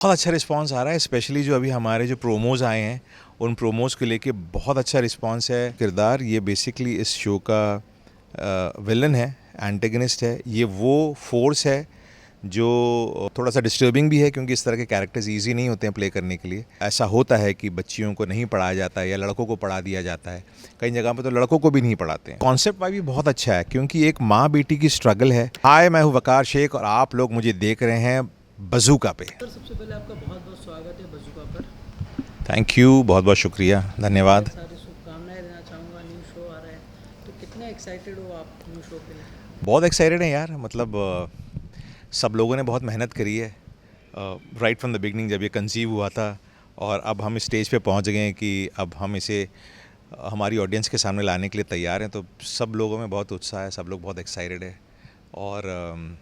बहुत अच्छा रिस्पांस आ रहा है, स्पेशली जो अभी हमारे जो प्रोमोज़ आए हैं उन प्रोमोज़ को लेके बहुत अच्छा रिस्पांस है। किरदार ये बेसिकली इस शो का विलन है, एंटेगनिस्ट है। ये वो फोर्स है जो थोड़ा सा डिस्टर्बिंग भी है, क्योंकि इस तरह के कैरेक्टर्स इजी नहीं होते हैं प्ले करने के लिए। ऐसा होता है कि बच्चियों को नहीं पढ़ाया जाता है या लड़कों को पढ़ा दिया जाता है, कई जगह पे तो लड़कों को भी नहीं पढ़ाते हैं। कॉन्सेप्ट वाइज भी बहुत अच्छा है, क्योंकि एक माँ बेटी की स्ट्रगल है। हाय, मैं हूँ वकार शेख और आप लोग मुझे देख रहे हैं बज़ूका पे। सर, सबसे पहले आपका बहुत बहुत स्वागत है बज़ूका पर। थैंक यू, बहुत बहुत शुक्रिया, ढेर धन्यवाद। सारी शुभकामनाएं देना चाहूँगा। न्यू शो आ रहा है, तो कितने एक्साइटेड हो आप न्यू शो के लिए? बहुत एक्साइटेड हैं यार, मतलब सब लोगों ने बहुत मेहनत करी है राइट फ्रॉम द बिगनिंग, जब ये कंसीव हुआ था। और अब हम स्टेज पे पहुंच गए हैं कि अब हम इसे हमारी ऑडियंस के सामने लाने के लिए तैयार हैं। तो सब लोगों में बहुत उत्साह है, सब लोग बहुत एक्साइटेड है। और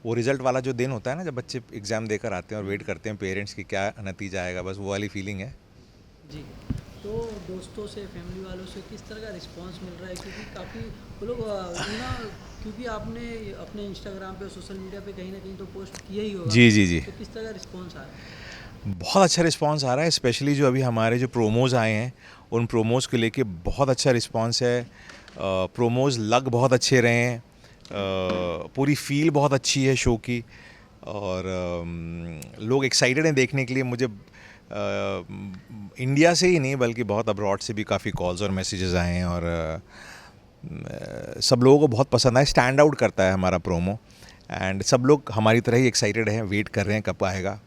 वो रिज़ल्ट वाला जो दिन होता है ना, जब बच्चे एग्ज़ाम देकर आते हैं और वेट करते हैं पेरेंट्स की क्या नतीजा आएगा, बस वो वाली फीलिंग है। जी। तो दोस्तों से, फैमिली वालों से किस तरह का रिस्पांस मिल रहा है? क्योंकि काफ़ी वो लोग ना, क्योंकि आपने अपने इंस्टाग्राम पे, सोशल मीडिया पे कहीं ना कहीं तो पोस्ट किया ही होगा, जी जी जी, तो किस तरह का रिस्पांस आ रहा है? बहुत अच्छा रिस्पांस आ रहा है, स्पेशली जो अभी हमारे जो प्रोमोज़ आए हैं उन प्रोमोज़ को लेके बहुत अच्छा रिस्पांस है। प्रोमोज़ लग बहुत अच्छे रहे हैं, पूरी फील बहुत अच्छी है शो की। और लोग एक्साइटेड हैं देखने के लिए। मुझे इंडिया से ही नहीं बल्कि बहुत अब्रॉड से भी काफ़ी कॉल्स और मैसेजेस आए हैं। और सब लोगों को बहुत पसंद आए, स्टैंड आउट करता है हमारा प्रोमो। एंड सब लोग हमारी तरह ही एक्साइटेड हैं, वेट कर रहे हैं कब आएगा।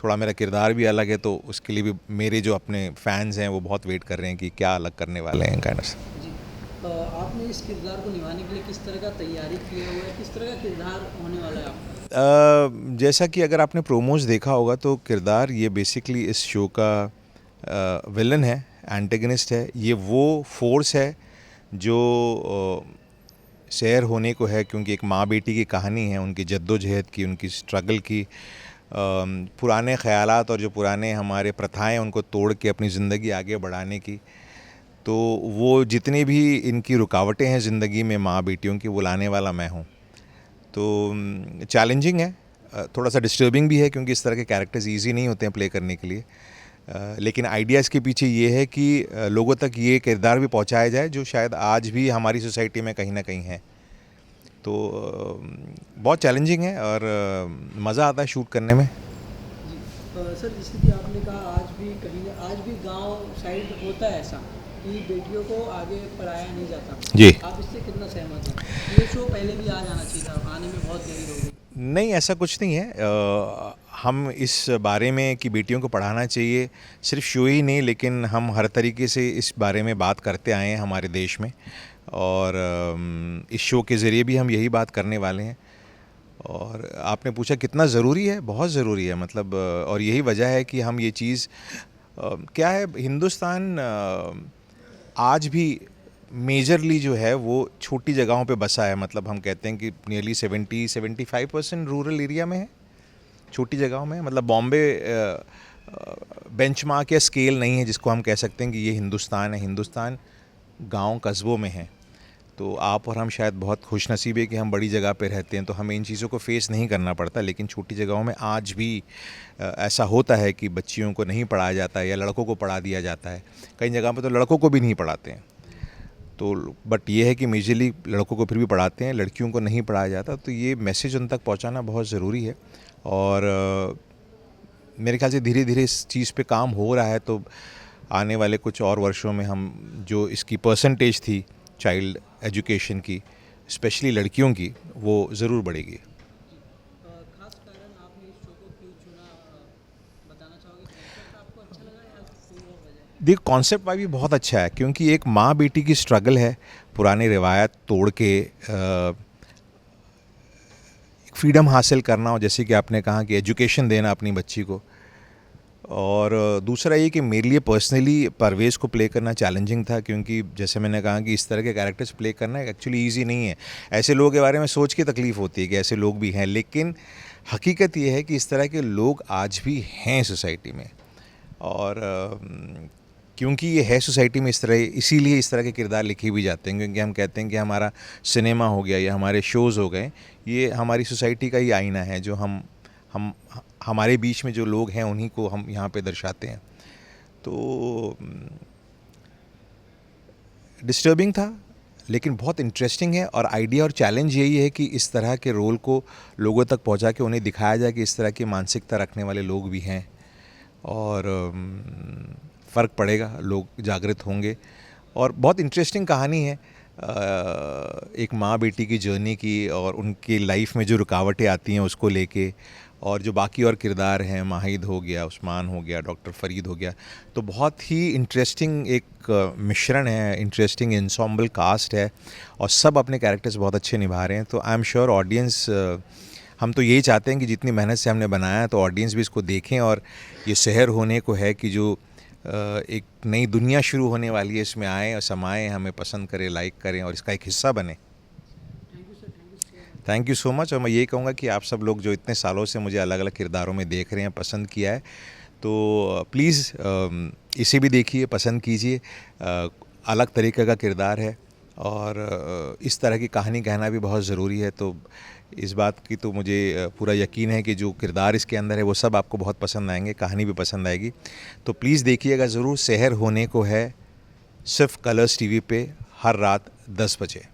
थोड़ा मेरा किरदार भी अलग है, तो उसके लिए भी मेरे जो अपने फैंस हैं वो बहुत वेट कर रहे हैं कि क्या अलग करने वाले हैं काइंड ऑफ। जी। आपने इस किरदार को निभाने के लिए किस तरह का तैयारी किया हुआ है? किस तरह का किरदार होने वाला है आपका? जैसा कि अगर आपने प्रोमोज देखा होगा तो किरदार ये बेसिकली इस शो का विलन है, एंटेगनिस्ट है। ये वो फोर्स है जो शेयर होने को है, क्योंकि एक माँ बेटी की कहानी है, उनकी जद्दोजहद की, उनकी स्ट्रगल की, पुराने ख़यालात और जो पुराने हमारे प्रथाएं उनको तोड़ के अपनी ज़िंदगी आगे बढ़ाने की। तो वो जितनी भी इनकी रुकावटें हैं ज़िंदगी में माँ बेटियों की, वो लाने वाला मैं हूँ। तो चैलेंजिंग है, थोड़ा सा डिस्टर्बिंग भी है, क्योंकि इस तरह के कैरेक्टर्स इजी नहीं होते हैं प्ले करने के लिए। लेकिन आइडिया इसके पीछे ये है कि लोगों तक ये किरदार भी पहुंचाया जाए जो शायद आज भी हमारी सोसाइटी में कहीं ना कहीं है। तो बहुत चैलेंजिंग है और मज़ा आता है शूट करने में। जी। सर, जैसे कि आपने कहा, आज भी कहीं ना, आज भी गांव साइड होता है ऐसा कि बेटियों को आगे पढ़ाया नहीं जाता। जी, आप इससे कितना सहमत हैं? ये शो पहले भी आ जाना चाहिए था, आने में बहुत देरी हो गई। नहीं ऐसा कुछ नहीं है। हम इस बारे में कि बेटियों को पढ़ाना चाहिए, सिर्फ शो ही नहीं लेकिन हम हर तरीके से इस बारे में बात करते आए हैं हमारे देश में। और इस शो के ज़रिए भी हम यही बात करने वाले हैं। और आपने पूछा कितना ज़रूरी है, बहुत ज़रूरी है, मतलब और यही वजह है कि हम ये चीज़ क्या है, हिंदुस्तान आज भी मेजरली जो है वो छोटी जगहों पे बसा है। मतलब हम कहते हैं कि नियरली 70-75% रूरल एरिया में है, छोटी जगहों में। मतलब बॉम्बे बेंचमार्क या स्केल नहीं है जिसको हम कह सकते हैं कि ये हिंदुस्तान है। हिंदुस्तान गांव कस्बों में है। तो आप और हम शायद बहुत खुशनसीब है कि हम बड़ी जगह पे रहते हैं, तो हमें इन चीज़ों को फेस नहीं करना पड़ता। लेकिन छोटी जगहों में आज भी ऐसा होता है कि बच्चियों को नहीं पढ़ाया जाता है या लड़कों को पढ़ा दिया जाता है, कई जगह पे तो लड़कों को भी नहीं पढ़ाते हैं। तो बट ये है कि मेजरली लड़कों को फिर भी पढ़ाते हैं, लड़कियों को नहीं पढ़ाया जाता। तो ये मैसेज उन तक पहुंचाना बहुत ज़रूरी है। और मेरे ख्याल से धीरे धीरे इस चीज़ पे काम हो रहा है। तो आने वाले कुछ और वर्षों में हम जो इसकी परसेंटेज थी चाइल्ड एजुकेशन की, स्पेशली लड़कियों की, वो ज़रूर बढ़ेगी। जी। खास कारण आपने इस शो को क्यों चुना, बताना चाहोगे? कॉन्सेप्ट आपको अच्छा लगा या कोई और वजह है? देखिए कॉन्सेप्ट वाइज भी बहुत अच्छा है, क्योंकि एक माँ बेटी की स्ट्रगल है, पुराने रिवायत तोड़ के फ्रीडम हासिल करना। और जैसे कि आपने कहा कि एजुकेशन देना अपनी बच्ची को। और दूसरा ये कि मेरे लिए पर्सनली परवेज़ को प्ले करना चैलेंजिंग था, क्योंकि जैसे मैंने कहा कि इस तरह के कैरेक्टर्स प्ले करना एक्चुअली ईजी नहीं है। ऐसे लोगों के बारे में सोच के तकलीफ़ होती है कि ऐसे लोग भी हैं, लेकिन हकीकत ये है कि इस तरह के लोग आज भी हैं सोसाइटी में। और क्योंकि ये है सोसाइटी में इस तरह, इसीलिए इस तरह के किरदार लिखे भी जाते हैं। क्योंकि हम कहते हैं कि हमारा सिनेमा हो गया या हमारे शोज़ हो गए, ये हमारी सोसाइटी का ही आईना है जो हम हमारे बीच में जो लोग हैं उन्हीं को हम यहाँ पे दर्शाते हैं। तो डिस्टर्बिंग था लेकिन बहुत इंटरेस्टिंग है, और आइडिया और चैलेंज यही है कि इस तरह के रोल को लोगों तक पहुंचा के उन्हें दिखाया जाए कि इस तरह की मानसिकता रखने वाले लोग भी हैं, और फ़र्क पड़ेगा, लोग जागृत होंगे। और बहुत इंटरेस्टिंग कहानी है एक माँ बेटी की जर्नी की, और उनकी लाइफ में जो रुकावटें आती हैं उसको लेके, और जो बाकी और किरदार हैं, माहिद हो गया, उस्मान हो गया, डॉक्टर फ़रीद हो गया, तो बहुत ही इंटरेस्टिंग एक मिश्रण है, इंटरेस्टिंग एंसेम्बल कास्ट है, और सब अपने कैरेक्टर्स बहुत अच्छे निभा रहे हैं। तो आई एम श्योर ऑडियंस, हम तो यही चाहते हैं कि जितनी मेहनत से हमने बनाया है तो ऑडियंस भी इसको देखें, और ये शहर होने को है कि जो एक नई दुनिया शुरू होने वाली है, इसमें आएँ और समाएँ, हमें पसंद करें, लाइक करें और इसका एक हिस्सा बने। Thank you so much. और मैं यही कहूँगा कि आप सब लोग जो इतने सालों से मुझे अलग अलग किरदारों में देख रहे हैं, पसंद किया है, तो प्लीज़ इसे भी देखिए, पसंद कीजिए। अलग तरीके का किरदार है, और इस तरह की कहानी कहना भी बहुत ज़रूरी है। तो इस बात की तो मुझे पूरा यकीन है कि जो किरदार इसके अंदर है वो सब आपको बहुत पसंद आएंगे, कहानी भी पसंद आएगी। तो प्लीज़ देखिएगा ज़रूर। शहर होने को है सिर्फ कलर्स टीवी पे हर रात 10 बजे।